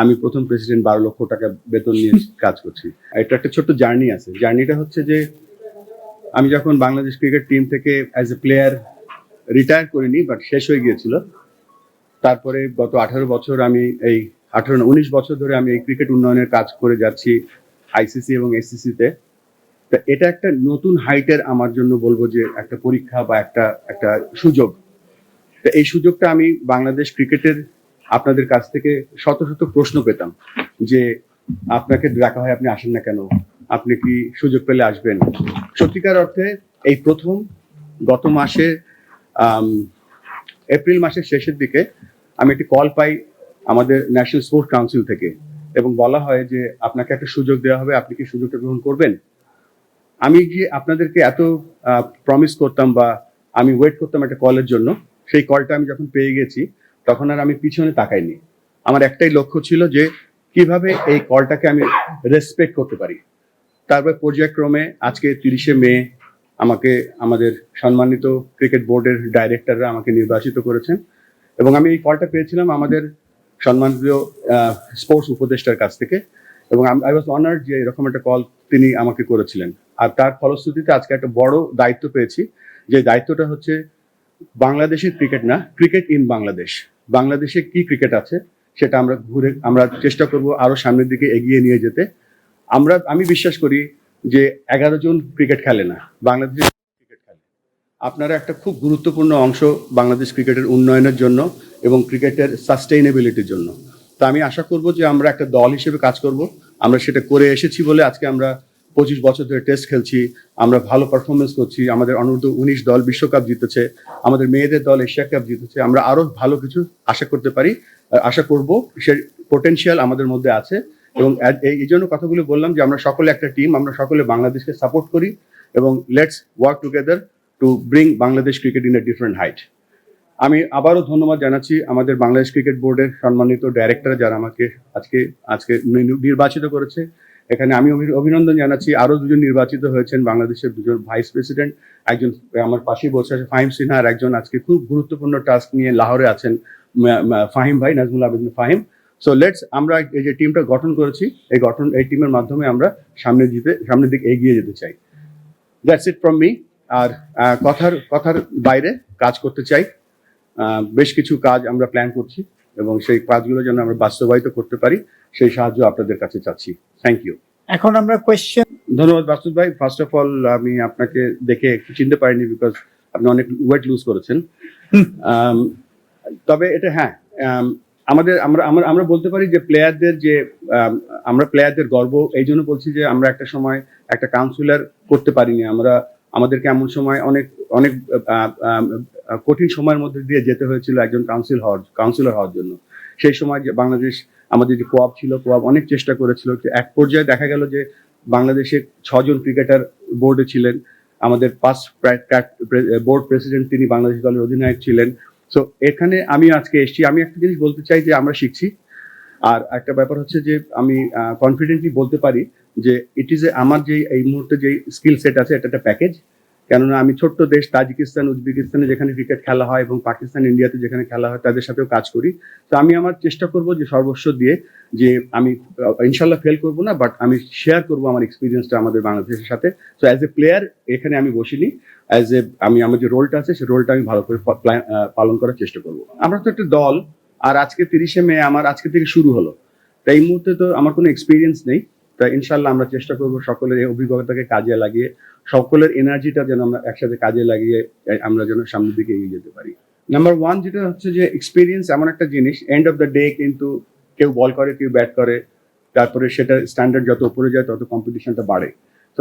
আমি প্রথম প্রেসিডেন্ট, 12 লক্ষ টাকা বেতন নিয়ে কাজ করছি। এটা একটা ছোট্ট জার্নি আছে। জার্নিটা হচ্ছে যে আমি যখন বাংলাদেশ ক্রিকেট টিম থেকে অ্যাজ এ প্লেয়ার রিটায়ার করিনি, বাট শেষ হয়ে গিয়েছিল। তারপরে গত 18 বছর আমি এই 19 বছর ধরে আমি এই ক্রিকেট উন্নয়নের কাজ করে যাচ্ছি আইসিসি এবং এসসিসিতে। তা এটা একটা নতুন হাইটের আমার জন্য বলবো যে একটা পরীক্ষা বা একটা সুযোগ। তো এই সুযোগটা আমি বাংলাদেশ ক্রিকেটের আপনাদের কাছ থেকে শত শত প্রশ্ন পেতাম যে আপনাকে ডাকা হয়, আপনি আসেন না কেন, আপনি কি সুযোগ পেলে আসবেন। সত্যিকার অর্থে এই প্রথম গত মাসে এপ্রিল মাসের শেষের দিকে আমি একটি কল পাই আমাদের ন্যাশনাল স্পোর্টস কাউন্সিল থেকে, এবং বলা হয় যে আপনাকে একটা সুযোগ দেওয়া হবে, আপনি কি সুযোগটা গ্রহণ করবেন। আমি যে আপনাদেরকে এত প্রমিস করতাম বা আমি ওয়েট করতাম একটা কলের জন্য, সেই কলটা আমি যখন পেয়ে গেছি তখন আর আমি পিছনে তাকাইনি। আমার একটাই লক্ষ্য ছিল যে কিভাবে এই কলটাকে আমি রেসপেক্ট করতে পারি। তারপর পর্যায়ক্রমে আজকে 30শে মে আমাকে আমাদের সম্মানিত ক্রিকেট বোর্ডের ডাইরেক্টররা আমাকে নির্বাচিত করেছেন, এবং আমি এই কলটা পেয়েছিলাম আমাদের সম্মানিত স্পোর্টস উপদেষ্টার কাছ থেকে, এবং আই ওয়াজ অনার্ড যে এরকম একটা কল তিনি আমাকে করেছিলেন। আর তার ফলশ্রুতিতে আজকে একটা বড় দায়িত্ব পেয়েছি, যে দায়িত্বটা হচ্ছে বাংলাদেশের ক্রিকেট না, ক্রিকেট ইন বাংলাদেশ। বাংলাদেশে কি ক্রিকেট আছে সেটা আমরা চেষ্টা করব আরো সামনের দিকে এগিয়ে নিয়ে যেতে। আমি বিশ্বাস করি যে 11 জন ক্রিকেট খেলে না, বাংলাদেশে ক্রিকেট খেলে। আপনারা একটা খুব গুরুত্বপূর্ণ অংশ বাংলাদেশ ক্রিকেটের উন্নয়নের জন্য এবং ক্রিকেটের সাস্টেইনেবিলিটির জন্য। তা আমি আশা করব যে আমরা একটা দল হিসেবে কাজ করব। আমরা সেটা করে এসেছি বলে আজকে আমরা 25 বছর ধরে টেস্ট খেলছি, আমরা ভালো পারফরমেন্স করছি, আমাদের অনূর্ধ্ব-19 দল বিশ্বকাপ জিতেছে, আমাদের মেয়েদের দল এশিয়া কাপ জিতেছে। আমরা আরো ভালো কিছু আশা করব, সে পোটেনশিয়াল আমাদের মধ্যে আছে। এবং এই জন্য কথাগুলো বললাম যে আমরা সকলে একটা টিম, আমরা সকলে বাংলাদেশকে সাপোর্ট করি, এবং let's work together to bring Bangladesh cricket in a different height. আমি আবারও ধন্যবাদ জানাচ্ছি আমাদের বাংলাদেশ ক্রিকেট বোর্ডের সম্মানিত ডাইরেক্টর যারা আমাকে আজকে নির্বাচিত করেছে। এখানে আমি অভিনন্দন জানাচ্ছি আরো দুজন নির্বাচিত হয়েছেন, বাংলাদেশের দুজন ভাইস প্রেসিডেন্ট, একজন আমার পাশেই বসে আছে ফাহিম সিনহা, আর একজন আজকে খুব গুরুত্বপূর্ণ টাস্ক নিয়ে লাহোরে আছেন ফাহিম ভাই, নাজমুল আবেদিন ফাহিম। সো আমরা এই যে টিমটা গঠন করেছি, এই টিমের মাধ্যমে আমরা সামনের দিকে এগিয়ে যেতে চাই। That's it from me. আর কথার বাইরে কাজ করতে চাই। বেশ কিছু কাজ আমরা প্ল্যান করছি, এবং সেই কাজগুলো যেন আমরা বাস্তবায়িত করতে পারি, সেই সাহায্য আপনাদের কাছে চাচ্ছি। Thank you. এখন আমরা কোয়েশ্চেন। ধন্যবাদ বাসুদ ভাই। ফার্স্ট অফ অল আমি আপনাকে দেখে একটু চিনতে পারিনি, বিকজ আপনি অনেক ওয়েট লুজ করেছেন। তবে এটা হ্যাঁ, আমরা বলতে পারি যে আমরা প্লেয়ারদের গর্ব এই জন্য বলছি যে আমরা একটা সময় একটা কাউন্সিলর করতে পারিনি। আমাদেরকে এমন সময় অনেক কঠিন সময়ের মধ্যে দিয়ে যেতে হয়েছিল একজন কাউন্সিলর হওয়ার জন্য। সেই সময় যে বাংলাদেশ আমাদের যে কোয়াব ছিল, কোয়াব অনেক চেষ্টা করেছিল। এক পর্যায়ে দেখা গেল যে বাংলাদেশের 6 জন ক্রিকেটার বোর্ডে ছিলেন। আমাদের পাস্ট বোর্ড প্রেসিডেন্ট তিনি বাংলাদেশ দলের অধিনায়ক ছিলেন। সো এখানে আমি আজকে এসেছি, আমি একটা জিনিস বলতে চাই যে আমরা শিখছি। আর একটা ব্যাপার হচ্ছে যে আমি কনফিডেন্টলি বলতে পারি যে আমার যে এই মুহূর্তে যে স্কিল সেট আছে এটা একটা প্যাকেজ। কেননা আমি ছোট্ট দেশ তাজিকিস্তান, উজবেকিস্তানে যেখানে ক্রিকেট খেলা হয়, এবং পাকিস্তান, ইন্ডিয়াতে যেখানে খেলা হয়, তাদের সাথেও কাজ করি। তো আমি আমার চেষ্টা করব যে সর্বস্ব দিয়ে, যে আমি ইনশাল্লাহ ফেল করব না, বাট আমি শেয়ার করব আমার এক্সপিরিয়েন্সটা আমাদের বাংলাদেশের সাথে। সো অ্যাজ এ প্লেয়ার এখানে আমি বসিনি, আমার যে রোলটা আছে সেই রোলটা আমি ভালো করে পালন করার চেষ্টা করব। আমরা তো একটা দল, আর আজকে 30শে মে আমার আজকে থেকে শুরু হলো। তাই এই মুহূর্তে তো আমার কোনো এক্সপিরিয়েন্স নেই। তাই ইনশাল্লাহ আমরা চেষ্টা করবো সকলের এই অভিজ্ঞতাকে কাজে লাগিয়ে, সকলের এনার্জিটা যেন আমরা একসাথে কাজে লাগিয়ে আমরা যেন সামনের দিকে এগিয়ে যেতে পারি। নাম্বার 1 যেটা হচ্ছে যে এক্সপিরিয়েন্স এমন একটা জিনিস, এন্ড অফ দ্য ডে কিন্তু কেউ বল করে, কেউ ব্যাট করে, তারপরে সেটা স্ট্যান্ডার্ড যত উপরে যায় তত কম্পিটিশনটা বাড়ে। তো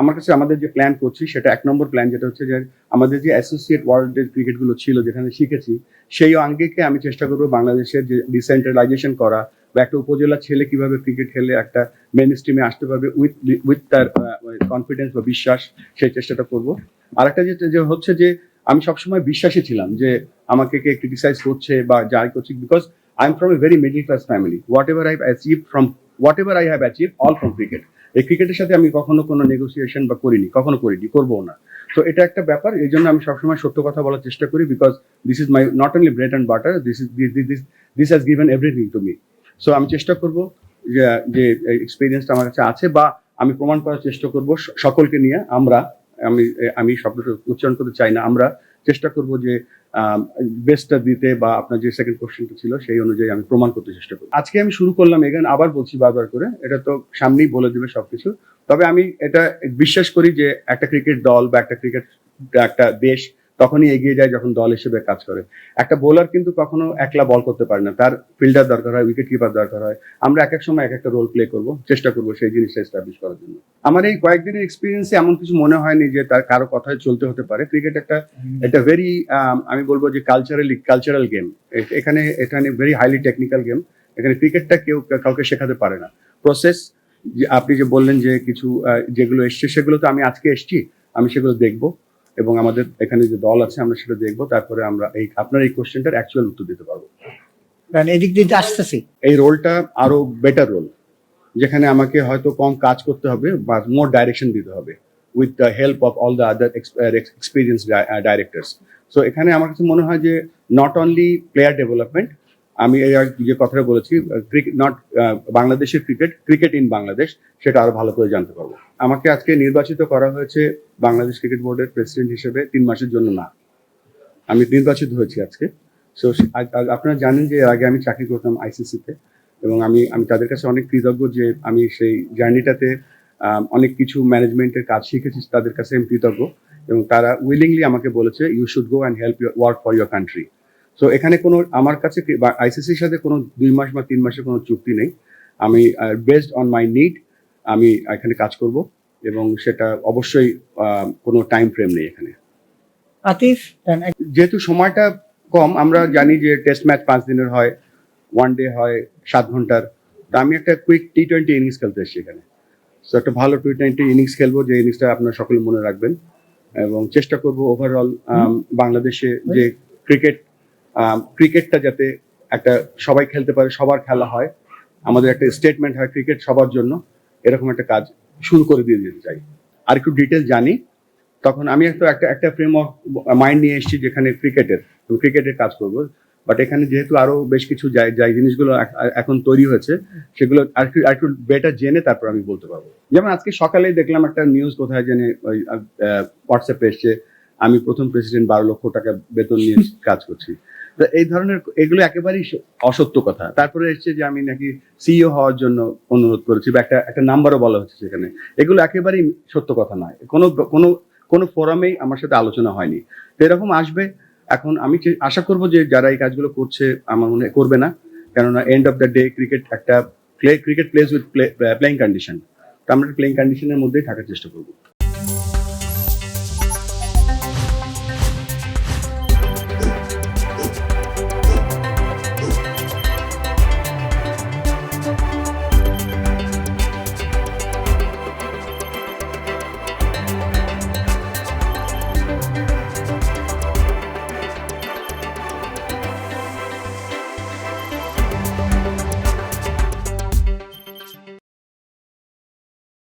আমার কাছে আমাদের যে প্ল্যান করছি সেটা 1 নম্বর প্ল্যান, যেটা হচ্ছে যে আমাদের যে অ্যাসোসিয়েট ওয়ার্ল্ডের ক্রিকেটগুলো ছিল যেখানে শিখেছি, সেই আঙ্গিকে আমি চেষ্টা করবো বাংলাদেশের যে ডিসেন্ট্রালাইজেশন করা, বা একটা উপজেলা ছেলে কিভাবে ক্রিকেট খেলে একটা মেন স্ট্রিমে আসতে পারবে উইথ তার কনফিডেন্স বা বিশ্বাস, সেই চেষ্টাটা করবো। আরেকটা যে হচ্ছে যে আমি সবসময় বিশ্বাসী ছিলাম যে আমাকে কে ক্রিটিসাইজ করছে বা যাই করছে, because I am from a very middle class family. What ever I have achieve all from cricket. এই ক্রিকেটের সাথে আমি কখনো কোনো নেগোসিয়েশন বা করবো না। তো এটা একটা ব্যাপার, এই জন্য আমি সবসময় সত্য কথা বলার চেষ্টা করি, because this is my not only bread and butter, this has given everything to me. So আমি চেষ্টা করব যে যে এক্সপিরিয়েন্সটা আমার কাছে আছে, বা আমি প্রমাণ করার চেষ্টা করব সকলকে নিয়ে। আমি আমি শব্দটা উচ্চারণ করতে চাই না, আমরা চেষ্টা করব যে বেস্টটা দিতে, বা আপনার যে সেকেন্ড কোশ্চেনটা ছিল সেই অনুযায়ী আমি প্রমাণ করতে চেষ্টা করি। আজকে আমি শুরু করলাম এখানে, আবার বলছি বারবার করে, এটা তো সামনেই বলে দিবে সবকিছু। তবে আমি এটা বিশ্বাস করি যে একটা ক্রিকেট দল বা একটা দেশ তখনই এগিয়ে যায় যখন দল হিসেবে কাজ করে। একটা বোলার কিন্তু কখনো একলা বল করতে পারে না, তার ফিল্ডার দরকার হয়, উইকেট কিপার দরকার হয়। আমরা এক এক সময় এক একটা রোল প্লে করবো, চেষ্টা করবো সেই জিনিসটা এস্টাবলিশ করার জন্য। আমার এই কয়েকদিনের এক্সপিরিয়েন্সে এমন কিছু মনে হয়নি যে তার কারো কথায় চলতে হতে পারে। ক্রিকেট একটা ভেরি, আমি বলবো যে কালচারাল গেম। এখানে ভেরি হাইলি টেকনিক্যাল গেম। এখানে ক্রিকেটটা কেউ কাউকে শেখাতে পারে না। প্রসেস, আপনি যে বললেন যে কিছু যেগুলো এসছে, সেগুলো তো আমি আজকে এসছি, আমি সেগুলো দেখবো, এবং আমাদের এখানে যে দল আছে আমরা সেটা দেখবো। তারপরে আমরা আপনার এই কোশ্চেনটার অ্যাকচুয়াল উত্তর দিতে পারবো। এদিক দিয়ে আসতেছি, এই রোলটা আরো বেটার রোল, যেখানে আমাকে হয়তো কম কাজ করতে হবে বা মোর ডাইরেকশন দিতে হবে with the help of all the other experience directors. So এখানে আমার কাছে মনে হয় যে নট অনলি প্লেয়ার ডেভেলপমেন্ট, আমি এই যে কথাটা বলেছি, বাংলাদেশের ক্রিকেট ইন বাংলাদেশ, সেটা আরো ভালো করে জানতে পারবো। আমাকে আজকে নির্বাচিত করা হয়েছে বাংলাদেশ ক্রিকেট বোর্ডের প্রেসিডেন্ট হিসেবে 3 মাসের জন্য না, আমি নির্বাচিত হয়েছি আজকে। সো আপনারা জানেন যে এর আগে আমি চাকরি করতাম আইসিসিতে, এবং আমি তাদের কাছে অনেক কৃতজ্ঞ যে আমি সেই জার্নিটাতে অনেক কিছু ম্যানেজমেন্টের কাজ শিখেছি, তাদের কাছে আমি কৃতজ্ঞ। এবং তারা উইলিংলি আমাকে বলেছে you should go and help work for your country. So এখানে কোনো আমার কাছে আইসিসির সাথে কোনো 2 মাস বা 3 মাসের কোনো চুক্তি নেই। আমি বেসড অন মাই নিড আমি এখানে কাজ করব, এবং সেটা অবশ্যই কোনো টাইম ফ্রেম নেই এখানে। আতিফ, যেহেতু সময়টা কম, আমরা জানি যে টেস্ট ম্যাচ 5 দিনের হয়, ওয়ান ডে হয় 7 ঘন্টার। তা আমি একটা কুইক T20 ইনিংস খেলতে এসেছি এখানে। সো একটা ভালো T20 ইনিংস খেলবো, যে ইনিংসটা আপনারা সকলে মনে রাখবেন, এবং চেষ্টা করব ওভারঅল বাংলাদেশে যে ক্রিকেটটা যাতে একটা সবাই খেলতে পারে, সবার খেলা হয়, আমাদের একটা স্টেটমেন্ট হয় ক্রিকেট সবার জন্য, এরকম একটা কাজ শুরু করে দিয়ে যেতে চাই। আর একটু ডিটেল জানি, তখন আমি একটা ফ্রেম অফ মাইন্ড নিয়ে এসেছি যেখানে ক্রিকেটের কাজ করব। বাট এখানে যেহেতু আরো বেশ কিছু যাই জিনিসগুলো এখন তৈরি হয়েছে, সেগুলো আর একটু বেটার জেনে তারপর আমি বলতে পারবো। যেমন আজকে সকালেই দেখলাম একটা নিউজ, কোথায় জেনে হোয়াটসঅ্যাপে এসছে, আমি প্রথম প্রেসিডেন্ট, 12 লক্ষ টাকা বেতন নিয়ে কাজ করছি। তো এই ধরনের এগুলো একেবারেই অসত্য কথা। তারপরে এসছে যে আমি নাকি সিইও হওয়ার জন্য অনুরোধ করেছি, বা একটা নাম্বারও বলা হচ্ছে সেখানে। এগুলো একেবারেই সত্য কথা নয়, কোনো ফোরামেই আমার সাথে আলোচনা হয়নি। তো এরকম আসবে। এখন আমি আশা করব যে যারা এই কাজগুলো করছে, আমার মনে করবে না, কেননা end of the day cricket plays with playing condition. তো আমরা প্লেইং কন্ডিশনের মধ্যেই থাকার চেষ্টা করবো।